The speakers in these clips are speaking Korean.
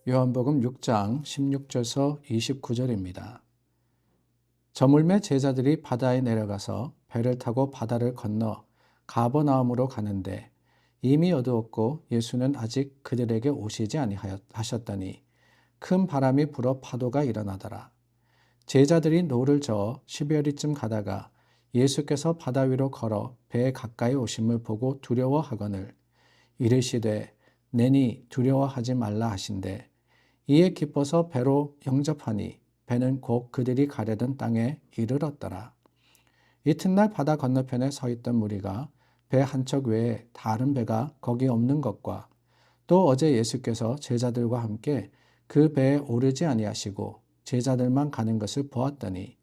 요한복음 6장 16절에서 29절입니다. 저물매 제자들이 바다에 내려가서 배를 타고 바다를 건너 가버나움으로 가는데 이미 어두웠고 예수는 아직 그들에게 오시지 아니하셨더니 큰 바람이 불어 파도가 일어나더라. 제자들이 노를 저어 12여리쯤 가다가 예수께서 바다 위로 걸어 배에 가까이 오심을 보고 두려워하거늘 이르시되 내니 두려워하지 말라 하신대 이에 기뻐서 배로 영접하니 배는 곧 그들이 가려던 땅에 이르렀더라. 이튿날 바다 건너편에 서 있던 무리가 배 한 척 외에 다른 배가 거기 없는 것과 또 어제 예수께서 제자들과 함께 그 배에 오르지 아니하시고 제자들만 가는 것을 보았더니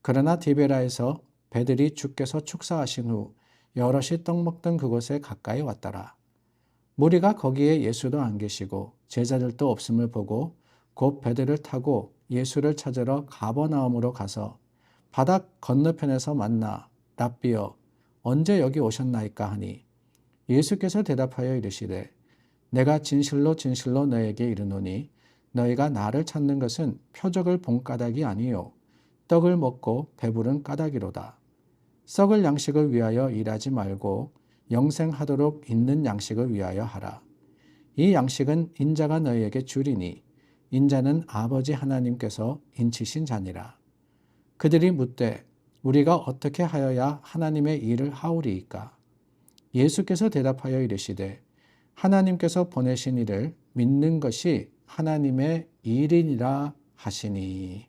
그러나 디베라에서 배들이 주께서 축사하신 후 여럿이 떡 먹던 그곳에 가까이 왔더라. 무리가 거기에 예수도 안 계시고 제자들도 없음을 보고 곧 배들을 타고 예수를 찾으러 가버나움으로 가서 바다 건너편에서 만나 랍비여 언제 여기 오셨나이까 하니 예수께서 대답하여 이르시되 내가 진실로 진실로 너에게 이르노니 너희가 나를 찾는 것은 표적을 본 까닭이 아니요 떡을 먹고 배부른 까닭이로다. 썩을 양식을 위하여 일하지 말고 영생하도록 있는 양식을 위하여 하라. 이 양식은 인자가 너희에게 주리니 인자는 아버지 하나님께서 인치신 자니라. 그들이 묻되 우리가 어떻게 하여야 하나님의 일을 하오리이까? 예수께서 대답하여 이르시되 하나님께서 보내신 이를 믿는 것이 하나님의 일이니라 하시니.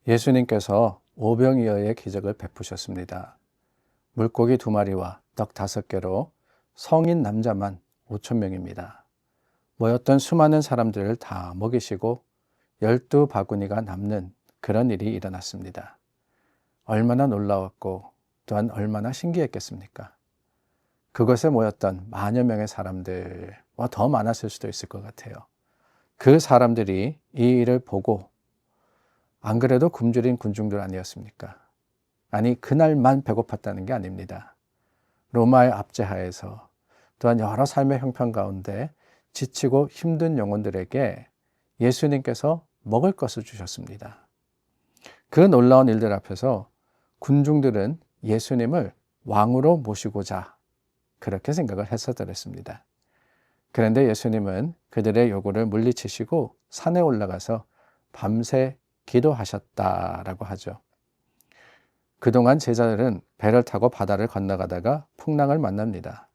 예수님께서 오병이어의 기적을 베푸셨습니다. 물고기 2마리와 떡 5개로 성인 남자만 5,000명입니다. 모였던 수많은 사람들을 다 먹이시고 12바구니가 남는 그런 일이 일어났습니다. 얼마나 놀라웠고 또한 얼마나 신기했겠습니까? 그것에 모였던 만여 명의 사람들과 더 많았을 수도 있을 것 같아요. 그 사람들이 이 일을 보고 안 그래도 굶주린 군중들 아니었습니까? 아니 그날만 배고팠다는 게 아닙니다. 로마의 압제하에서 또한 여러 삶의 형편 가운데 지치고 힘든 영혼들에게 예수님께서 먹을 것을 주셨습니다. 그 놀라운 일들 앞에서 군중들은 예수님을 왕으로 모시고자 그렇게 생각을 했었더랬습니다. 그런데 예수님은 그들의 요구를 물리치시고 산에 올라가서 밤새 기도하셨다라고 하죠. 그동안 제자들은 배를 타고 바다를 건너가다가 풍랑을 만납니다.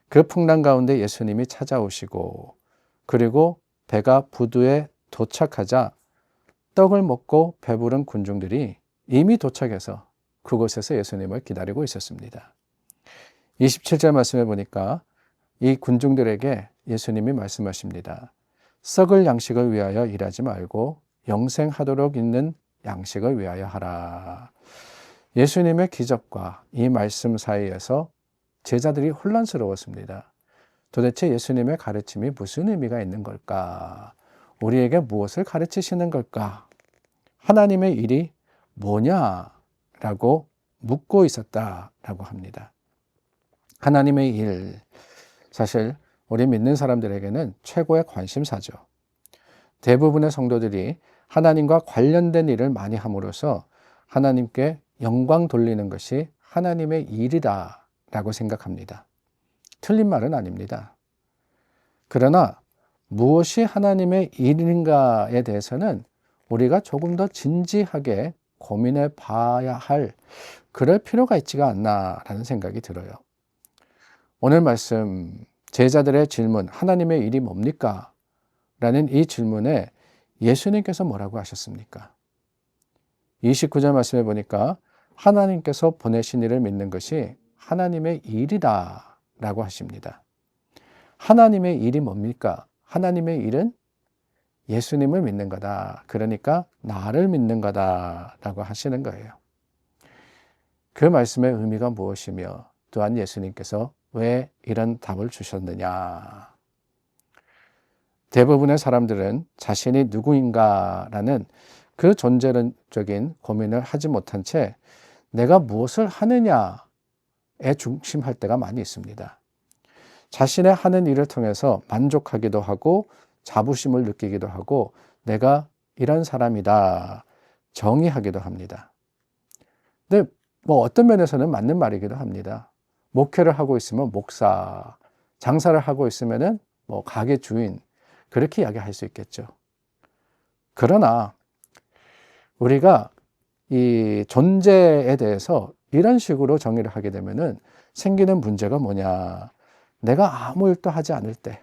그 풍랑 가운데 예수님이 찾아오시고 그리고 배가 부두에 도착하자 떡을 먹고 배부른 군중들이 이미 도착해서 그곳에서 예수님을 기다리고 있었습니다. 27절 말씀해 보니까 이 군중들에게 예수님이 말씀하십니다. 썩을 양식을 위하여 일하지 말고 영생하도록 있는 양식을 위하여 하라. 예수님의 기적과 이 말씀 사이에서 제자들이 혼란스러웠습니다. 도대체 예수님의 가르침이 무슨 의미가 있는 걸까? 우리에게 무엇을 가르치시는 걸까? 하나님의 일이 뭐냐라고 묻고 있었다라고 합니다. 하나님의 일, 사실 우리 믿는 사람들에게는 최고의 관심사죠. 대부분의 성도들이 하나님과 관련된 일을 많이 함으로써 하나님께 영광 돌리는 것이 하나님의 일이다라고 생각합니다. 틀린 말은 아닙니다. 그러나 무엇이 하나님의 일인가에 대해서는 우리가 조금 더 진지하게 고민해 봐야 할 그럴 필요가 있지가 않나라는 생각이 들어요. 오늘 말씀 제자들의 질문 하나님의 일이 뭡니까? 라는 이 질문에 예수님께서 뭐라고 하셨습니까? 29절 말씀해 보니까 하나님께서 보내신 이를 믿는 것이 하나님의 일이다 라고 하십니다. 하나님의 일이 뭡니까? 하나님의 일은 예수님을 믿는 거다. 그러니까 나를 믿는 거다 라고 하시는 거예요. 그 말씀의 의미가 무엇이며 또한 예수님께서 왜 이런 답을 주셨느냐? 대부분의 사람들은 자신이 누구인가라는 그 존재론적인 고민을 하지 못한 채 내가 무엇을 하느냐에 중심할 때가 많이 있습니다. 자신의 하는 일을 통해서 만족하기도 하고 자부심을 느끼기도 하고 내가 이런 사람이다 정의하기도 합니다. 근데 뭐 어떤 면에서는 맞는 말이기도 합니다. 목회를 하고 있으면 목사, 장사를 하고 있으면은 뭐 가게 주인, 그렇게 이야기할 수 있겠죠. 그러나 우리가 이 존재에 대해서 이런 식으로 정의를 하게 되면은 생기는 문제가 뭐냐? 내가 아무 일도 하지 않을 때,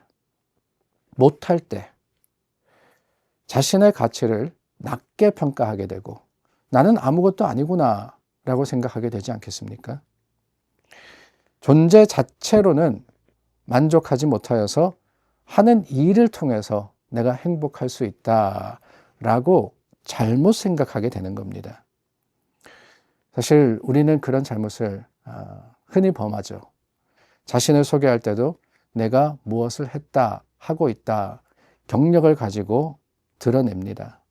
못할 때, 자신의 가치를 낮게 평가하게 되고 나는 아무것도 아니구나 라고 생각하게 되지 않겠습니까? 존재 자체로는 만족하지 못하여서 하는 일을 통해서 내가 행복할 수 있다라고 잘못 생각하게 되는 겁니다. 사실 우리는 그런 잘못을 흔히 범하죠. 자신을 소개할 때도 내가 무엇을 했다, 하고 있다, 경력을 가지고 드러냅니다.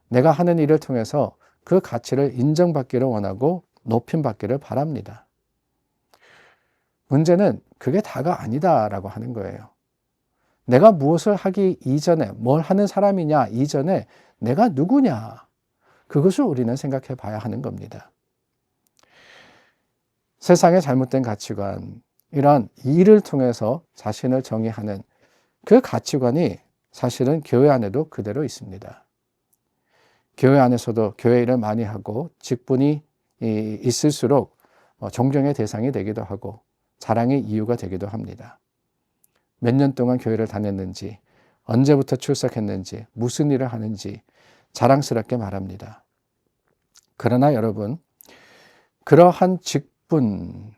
내가 하는 일을 통해서 그 가치를 인정받기를 원하고 높임받기를 바랍니다. 문제는 그게 다가 아니다라고 하는 거예요. 내가 무엇을 하기 이전에, 뭘 하는 사람이냐 이전에 내가 누구냐, 그것을 우리는 생각해 봐야 하는 겁니다. 세상의 잘못된 가치관, 이런 일을 통해서 자신을 정의하는 그 가치관이 사실은 교회 안에도 그대로 있습니다. 교회 안에서도 교회 일을 많이 하고 직분이 있을수록 존경의 대상이 되기도 하고 자랑의 이유가 되기도 합니다. 몇 년 동안 교회를 다녔는지, 언제부터 출석했는지, 무슨 일을 하는지 자랑스럽게 말합니다. 그러나 여러분, 그러한 직분,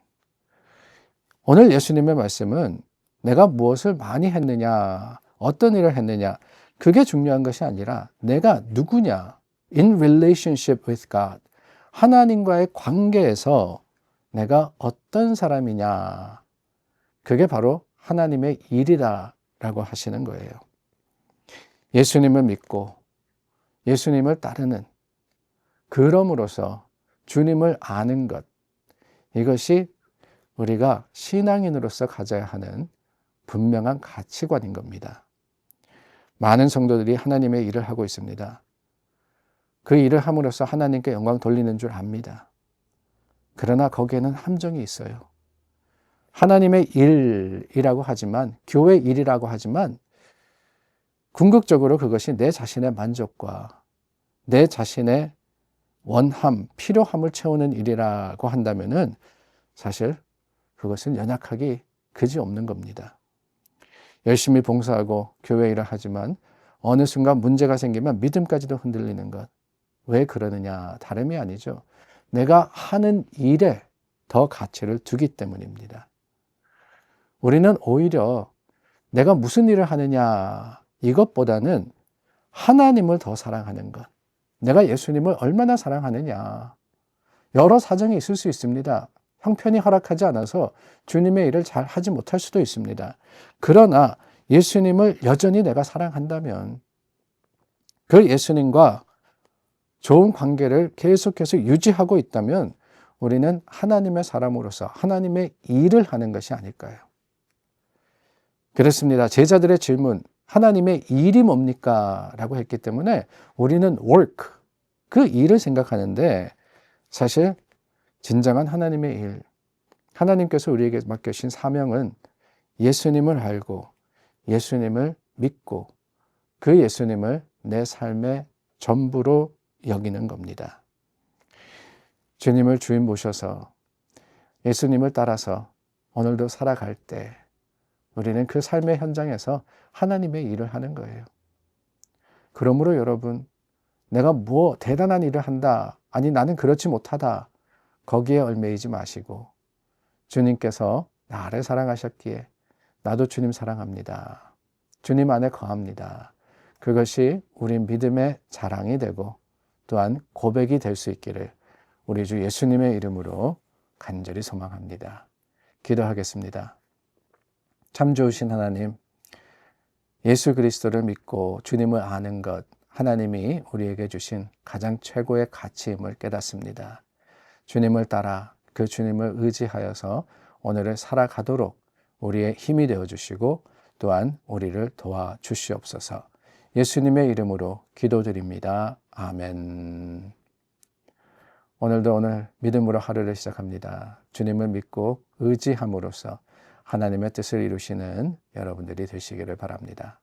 오늘 예수님의 말씀은 내가 무엇을 많이 했느냐, 어떤 일을 했느냐, 그게 중요한 것이 아니라 내가 누구냐, in relationship with God, 하나님과의 관계에서 내가 어떤 사람이냐, 그게 바로 하나님의 일이다라고 하시는 거예요. 예수님을 믿고 예수님을 따르는, 그럼으로써 주님을 아는 것, 이것이 우리가 신앙인으로서 가져야 하는 분명한 가치관인 겁니다. 많은 성도들이 하나님의 일을 하고 있습니다. 그 일을 함으로써 하나님께 영광 돌리는 줄 압니다. 그러나 거기에는 함정이 있어요. 하나님의 일이라고 하지만, 교회 일이라고 하지만 궁극적으로 그것이 내 자신의 만족과 내 자신의 원함, 필요함을 채우는 일이라고 한다면은 사실 그것은 연약하기 그지없는 겁니다. 열심히 봉사하고 교회 일을 하지만 어느 순간 문제가 생기면 믿음까지도 흔들리는 것. 왜 그러느냐? 다름이 아니죠. 내가 하는 일에 더 가치를 두기 때문입니다. 우리는 오히려 내가 무슨 일을 하느냐, 이것보다는 하나님을 더 사랑하는 것. 내가 예수님을 얼마나 사랑하느냐. 여러 사정이 있을 수 있습니다. 형편이 허락하지 않아서 주님의 일을 잘 하지 못할 수도 있습니다. 그러나 예수님을 여전히 내가 사랑한다면 그 예수님과 좋은 관계를 계속해서 유지하고 있다면 우리는 하나님의 사람으로서 하나님의 일을 하는 것이 아닐까요? 그렇습니다. 제자들의 질문, 하나님의 일이 뭡니까? 라고 했기 때문에 우리는 work, 그 일을 생각하는데 사실 진정한 하나님의 일, 하나님께서 우리에게 맡겨주신 사명은 예수님을 알고 예수님을 믿고 그 예수님을 내 삶의 전부로 여기는 겁니다. 주님을 주인 모셔서 예수님을 따라서 오늘도 살아갈 때 우리는 그 삶의 현장에서 하나님의 일을 하는 거예요. 그러므로 여러분, 내가 뭐 대단한 일을 한다, 아니 나는 그렇지 못하다, 거기에 얽매이지 마시고 주님께서 나를 사랑하셨기에 나도 주님 사랑합니다. 주님 안에 거합니다. 그것이 우리 믿음의 자랑이 되고 또한 고백이 될 수 있기를 우리 주 예수님의 이름으로 간절히 소망합니다. 기도하겠습니다. 참 좋으신 하나님, 예수 그리스도를 믿고 주님을 아는 것, 하나님이 우리에게 주신 가장 최고의 가치임을 깨닫습니다. 주님을 따라 그 주님을 의지하여서 오늘을 살아가도록 우리의 힘이 되어 주시고 또한 우리를 도와주시옵소서. 예수님의 이름으로 기도드립니다. 아멘. 오늘도 믿음으로 하루를 시작합니다. 주님을 믿고 의지함으로써 하나님의 뜻을 이루시는 여러분들이 되시기를 바랍니다.